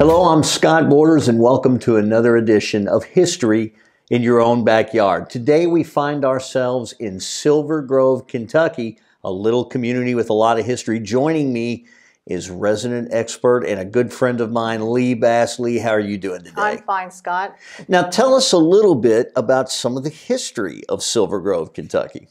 Hello, I'm Scott Borders, and welcome to another edition of History in Your Own Backyard. Today we find ourselves in Silver Grove, Kentucky, a little community with a lot of history. Joining me is resident expert and a good friend of mine, Lee Bass. Lee, how are you doing today? I'm fine, Scott. Now tell us a little bit about some of the history of Silver Grove, Kentucky.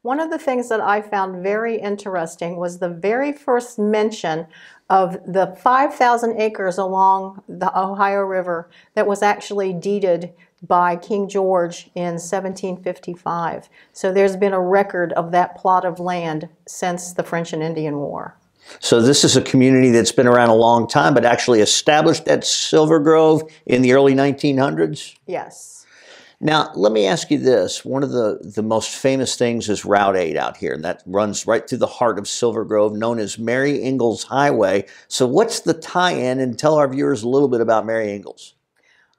One of the things that I found very interesting was the very first mention of the 5,000 acres along the Ohio River that was actually deeded by King George in 1755. So there's been a record of that plot of land since the French and Indian War. So this is a community that's been around a long time, but actually established at Silver Grove in the early 1900s? Yes. Now, let me ask you this. One of the most famous things is Route 8 out here, and that runs right through the heart of Silver Grove, known as Mary Ingles Highway. So what's the tie-in? And tell our viewers a little bit about Mary Ingles.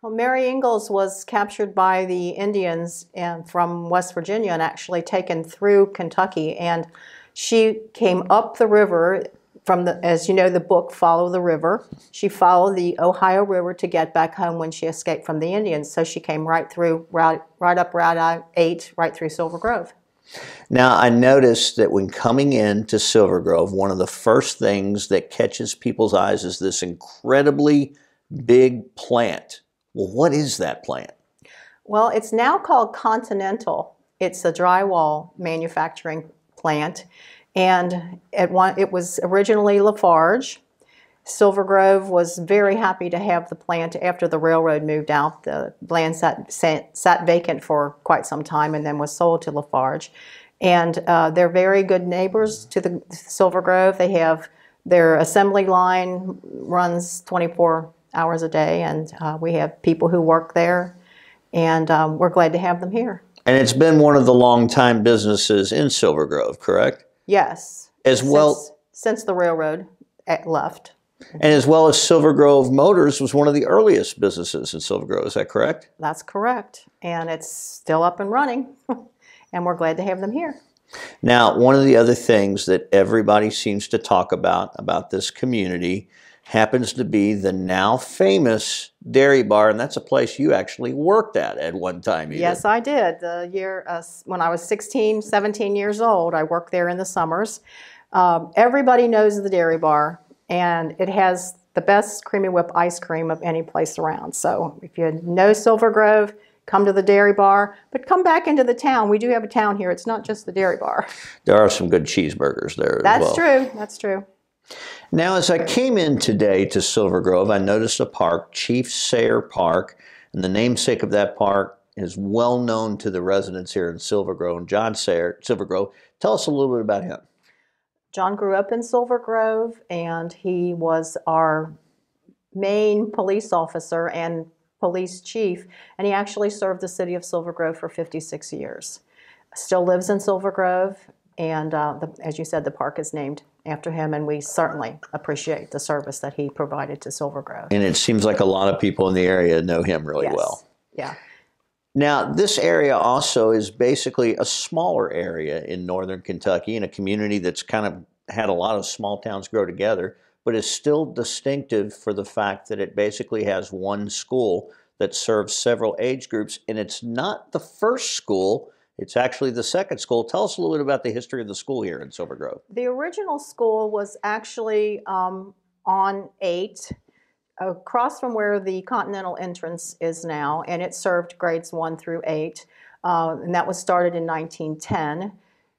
Well, Mary Ingalls was captured by the Indians from West Virginia and actually taken through Kentucky. And she came up the river from as you know, the book, Follow the River. She followed the Ohio River to get back home when she escaped from the Indians. So she came right up Route 8, right through Silver Grove. Now, I noticed that when coming into Silver Grove, one of the first things that catches people's eyes is this incredibly big plant. Well, what is that plant? Well, it's now called Continental. It's a drywall manufacturing plant. And it was originally Lafarge. Silver Grove was very happy to have the plant after the railroad moved out. The land sat vacant for quite some time and then was sold to Lafarge. And they're very good neighbors to the Silver Grove. They have their assembly line runs 24 hours a day, and we have people who work there, and we're glad to have them here. And it's been one of the long-time businesses in Silver Grove, correct? Yes. Since the railroad left. And as well as Silver Grove Motors was one of the earliest businesses in Silver Grove, is that correct? That's correct. And it's still up and running, and we're glad to have them here. Now, one of the other things that everybody seems to talk about this community happens to be the now famous Dairy Bar, and that's a place you actually worked at one time. Yes, I did. The year when I was 16, 17 years old, I worked there in the summers. Everybody knows the Dairy Bar, and it has the best Creamy Whip ice cream of any place around. So if you know Silver Grove, come to the Dairy Bar, but come back into the town. We do have a town here. It's not just the Dairy Bar. There are some good cheeseburgers there as well. That's true. That's true. Now, as I came in today to Silver Grove, I noticed a park, Chief Sayre Park, and the namesake of that park is well known to the residents here in Silver Grove. And John Sayre, Silver Grove, tell us a little bit about him. John grew up in Silver Grove, and he was our main police officer and police chief, and he actually served the city of Silver Grove for 56 years. Still lives in Silver Grove, and as you said, the park is named after him, and we certainly appreciate the service that he provided to Silver Grove. And it seems like a lot of people in the area know him really well. Yeah. Now, this area also is basically a smaller area in northern Kentucky, in a community that's kind of had a lot of small towns grow together, but is still distinctive for the fact that it basically has one school that serves several age groups, and it's not the first school. It's actually the second school. Tell us a little bit about the history of the school here in Silver Grove. The original school was actually on 8, across from where the Continental entrance is now, and it served grades 1 through 8, and that was started in 1910.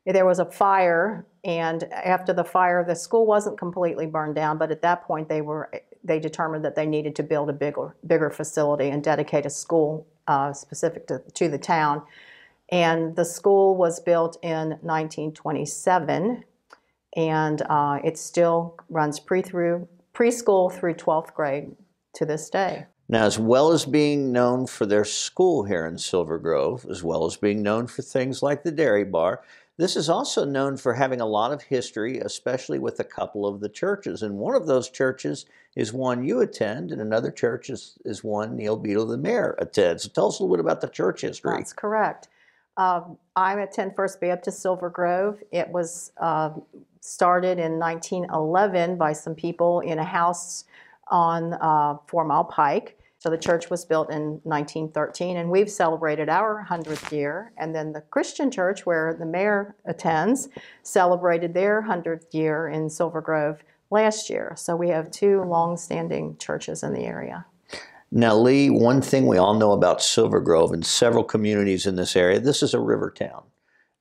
There was a fire, and after the fire, the school wasn't completely burned down, but at that point they determined that they needed to build a bigger facility and dedicate a school specific to the town. And the school was built in 1927, and it still runs preschool through 12th grade to this day. Now, as well as being known for their school here in Silver Grove, as well as being known for things like the Dairy Bar, this is also known for having a lot of history, especially with a couple of the churches. And one of those churches is one you attend, and another church is one Neil Beadle, the mayor, attends. So tell us a little bit about the church history. That's correct. I attend First Baptist Silver Grove. It was started in 1911 by some people in a house on 4 Mile Pike. So the church was built in 1913, and we've celebrated our 100th year. And then the Christian church, where the mayor attends, celebrated their 100th year in Silver Grove last year. So we have 2 long-standing churches in the area. Now, Lee, one thing we all know about Silver Grove and several communities in this area, this is a river town.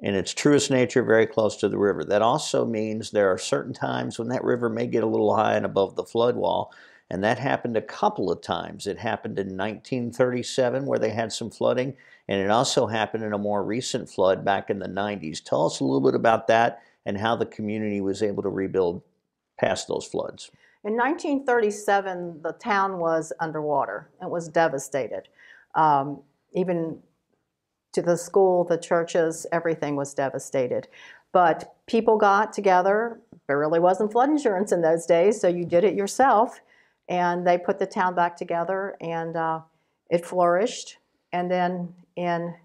In its truest nature, very close to the river. That also means there are certain times when that river may get a little high and above the flood wall. And that happened a couple of times. It happened in 1937 where they had some flooding, and it also happened in a more recent flood back in the 90s. Tell us a little bit about that and how the community was able to rebuild past those floods. In 1937, the town was underwater. It was devastated. Even to the school, the churches, everything was devastated. But people got together. There really wasn't flood insurance in those days, so you did it yourself. And they put the town back together, and it flourished. And then in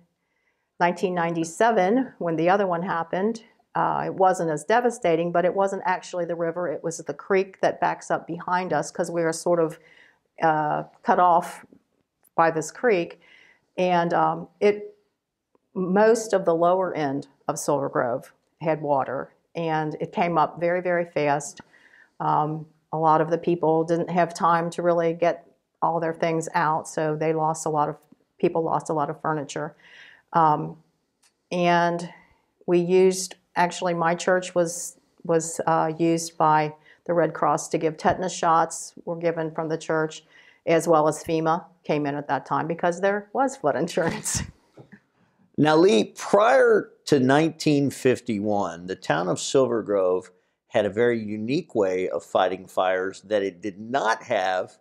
1997, when the other one happened, it wasn't as devastating, but it wasn't actually the river. It was the creek that backs up behind us, because we were sort of cut off by this creek. And most of the lower end of Silver Grove had water, and it came up very, very fast. A lot of the people didn't have time to really get all their things out, so they lost people lost a lot of furniture. And we used, actually my church was used by the Red Cross to give tetanus shots, were given from the church, as well as FEMA came in at that time because there was flood insurance. Now, Lee, prior to 1951, the town of Silver Grove had a very unique way of fighting fires that it did not have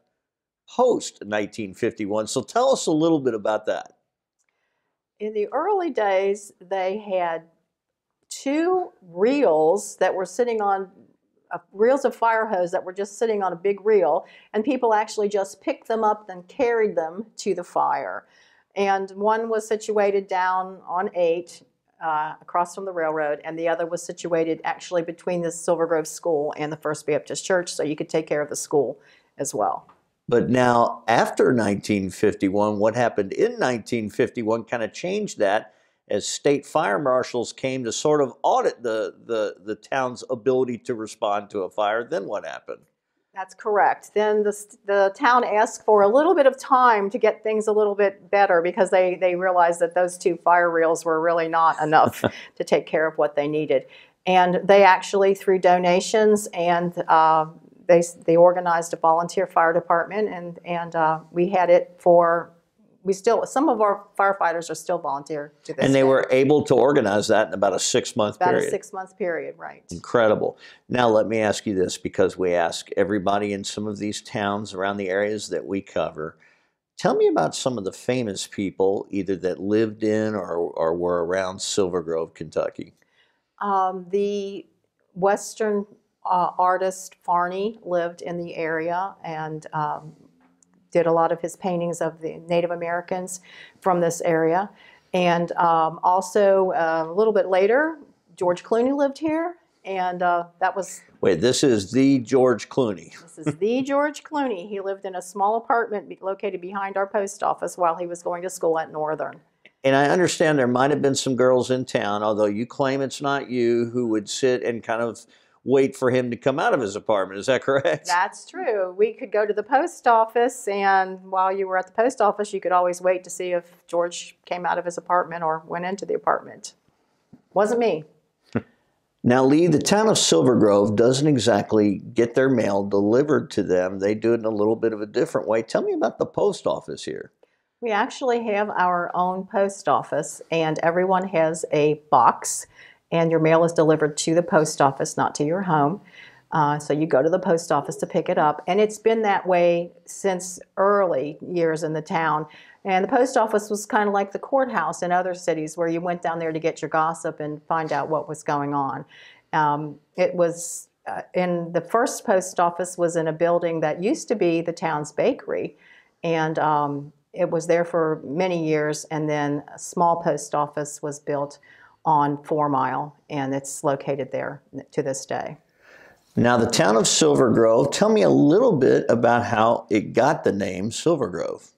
post 1951. So tell us a little bit about that. In the early days, they had 2 reels that were sitting on reels of fire hose that were just sitting on a big reel, and people actually just picked them up and carried them to the fire. And one was situated down on 8, across from the railroad, and the other was situated actually between the Silver Grove School and the First Baptist Church, so you could take care of the school as well. But now, after 1951, what happened in 1951 kind of changed that as state fire marshals came to sort of audit the town's ability to respond to a fire. Then what happened? That's correct. Then the town asked for a little bit of time to get things a little bit better, because they realized that those 2 fire reels were really not enough to take care of what they needed. And they actually, through donations, and they organized a volunteer fire department, and we had it for, some of our firefighters are still volunteer to this And they day. were able to organize that in about a 6-month period. About a 6-month period, right. Incredible. Now let me ask you this, because we ask everybody in some of these towns around the areas that we cover. Tell me about some of the famous people, either that lived in or were around Silver Grove, Kentucky. The Western artist Shawnee lived in the area, and did a lot of his paintings of the Native Americans from this area. And also a little bit later, George Clooney lived here, and that was... Wait, this is the George Clooney. This is the George Clooney. He lived in a small apartment located behind our post office while he was going to school at Northern. And I understand there might have been some girls in town, although you claim it's not you, who would sit and kind of wait for him to come out of his apartment. Is that correct? That's true. We could go to the post office, and while you were at the post office, you could always wait to see if George came out of his apartment or went into the apartment. Wasn't me. Now, Lee, the town of Silver Grove doesn't exactly get their mail delivered to them. They do it in a little bit of a different way. Tell me about the post office here. We actually have our own post office, and everyone has a box, and your mail is delivered to the post office, not to your home. So you go to the post office to pick it up, and it's been that way since early years in the town. And the post office was kind of like the courthouse in other cities, where you went down there to get your gossip and find out what was going on. It was in the first post office was in a building that used to be the town's bakery, and it was there for many years. And then a small post office was built on 4 Mile, and it's located there to this day. Now, the town of Silver Grove, tell me a little bit about how it got the name Silver Grove.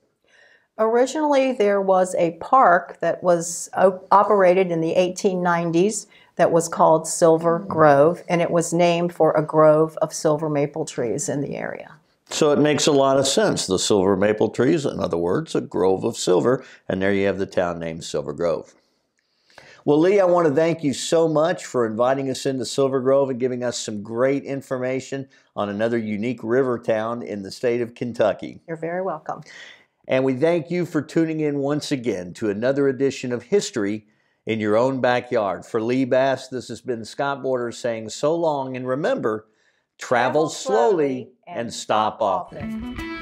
Originally, there was a park that was operated in the 1890s that was called Silver Grove, and it was named for a grove of silver maple trees in the area. So it makes a lot of sense. The silver maple trees, in other words, a grove of silver, and there you have the town named Silver Grove. Well, Lee, I want to thank you so much for inviting us into Silver Grove and giving us some great information on another unique river town in the state of Kentucky. You're very welcome. And we thank you for tuning in once again to another edition of History in Your Own Backyard. For Lee Bass, this has been Scott Borders saying so long, and remember, travel slowly and stop often.